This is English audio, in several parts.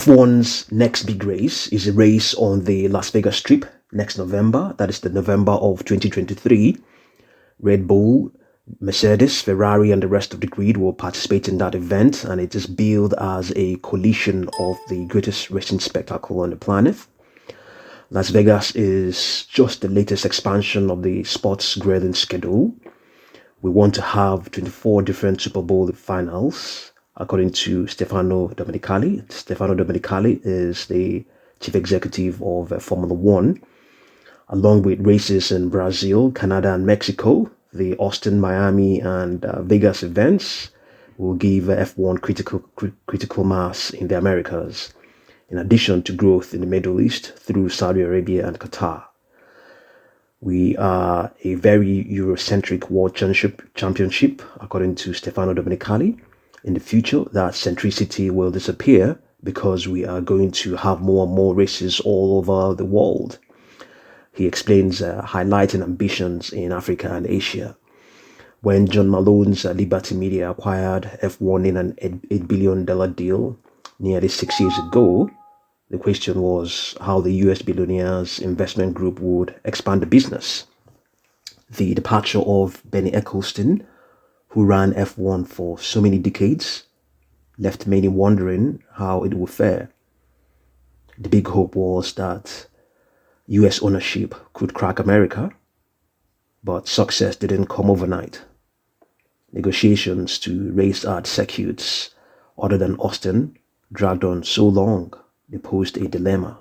F1's next big race is a race on the Las Vegas Strip next November. That is the November of 2023. Red Bull, Mercedes, Ferrari, and the rest of the grid will participate in that event, and it is billed as a collision of the greatest racing spectacle on the planet. Las Vegas is just the latest expansion of the sports grading schedule. We want to have 24 different Super Bowl finals, according to Stefano Domenicali. Stefano Domenicali is the chief executive of Formula One, along with races in Brazil, Canada, and Mexico. The Austin, Miami, and Vegas events will give F1 critical mass in the Americas, in addition to growth in the Middle East through Saudi Arabia and Qatar. We are a very Eurocentric world championship, according to Stefano Domenicali. In the future, that centricity will disappear because we are going to have more and more races all over the world. He explains highlighting ambitions in Africa and Asia. When John Malone's Liberty Media acquired F1 in an $8 billion deal nearly 6 years ago, the question was how the US billionaire's investment group would expand the business. The departure of Benny Ecclestone, who ran F1 for so many decades, left many wondering how it would fare. The big hope was that US ownership could crack America, but success didn't come overnight. Negotiations to race at circuits other than Austin dragged on so long, they posed a dilemma.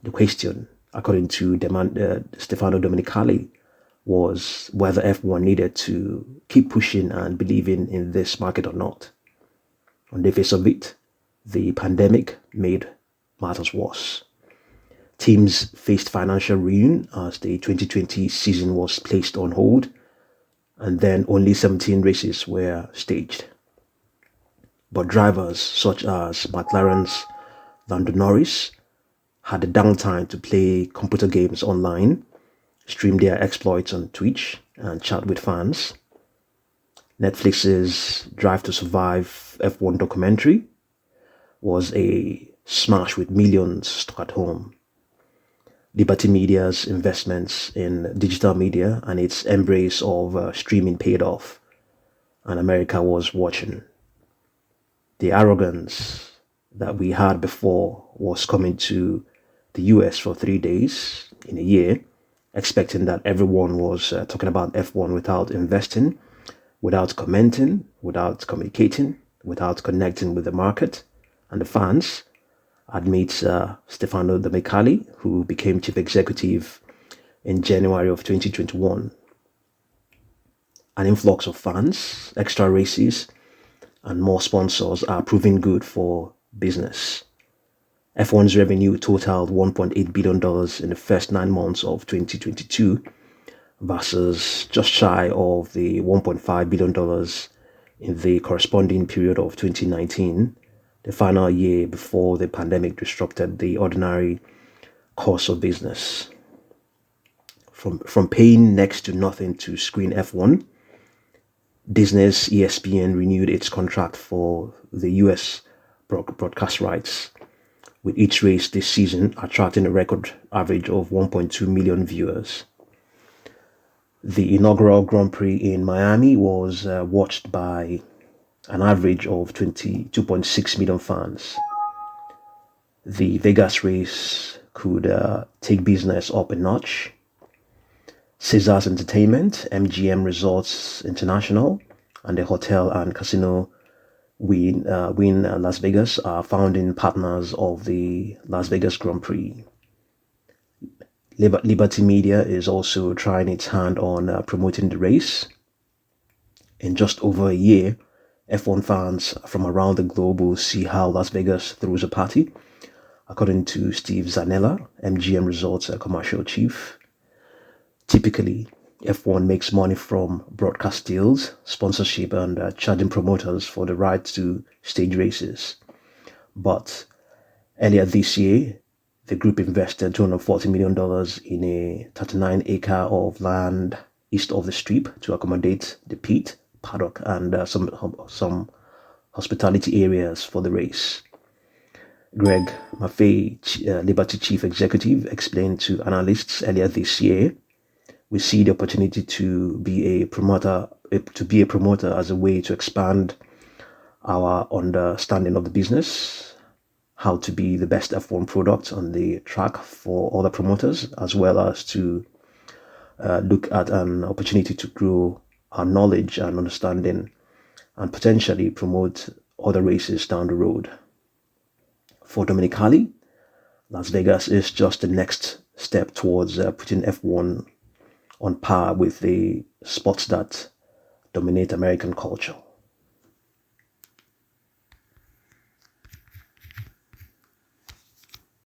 The question, according to Stefano Domenicali, was whether F1 needed to keep pushing and believing in this market or not. On the face of it, the pandemic made matters worse. Teams faced financial ruin as the 2020 season was placed on hold, and then only 17 races were staged. But drivers such as McLaren's Lando Norris had the downtime to play computer games online, stream their exploits on Twitch, and chat with fans. Netflix's Drive to Survive F1 documentary was a smash with millions stuck at home. Liberty Media's investments in digital media and its embrace of streaming paid off, and America was watching. The arrogance that we had before was coming to the US for 3 days in a year, expecting that everyone was talking about F1 without investing, without commenting, without communicating, without connecting with the market and the fans, admits Stefano Domenicali, who became chief executive in January of 2021. An influx of fans, extra races, and more sponsors are proving good for business. F1's revenue totaled $1.8 billion in the first 9 months of 2022 versus just shy of the $1.5 billion in the corresponding period of 2019, the final year before the pandemic disrupted the ordinary course of business. From paying next to nothing to screen F1, Disney's ESPN renewed its contract for the US broadcast rights, with each race this season attracting a record average of 1.2 million viewers. The inaugural Grand Prix in Miami was watched by an average of 22.6 million fans. The Vegas race could take business up a notch. Caesars Entertainment, MGM Resorts International, and the hotel and casino Wynn Las Vegas are founding partners of the Las Vegas Grand Prix. Liberty Media is also trying its hand on promoting the race. In just over a year, F1 fans from around the globe will see how Las Vegas throws a party, according to Steve Zanella, MGM Resorts commercial chief. Typically, F1 makes money from broadcast deals, sponsorship, and charging promoters for the right to stage races. But earlier this year, the group invested $240 million in a 39-acre of land east of the Strip to accommodate the pit, paddock, and some hospitality areas for the race. Greg Maffei, Liberty Chief Executive, explained to analysts earlier this year, we see the opportunity to be a promoter as a way to expand our understanding of the business, how to be the best F1 product on the track for other promoters, as well as to look at an opportunity to grow our knowledge and understanding and potentially promote other races down the road. For Dominicali, Las Vegas is just the next step towards putting F1 on par with the sports that dominate American culture.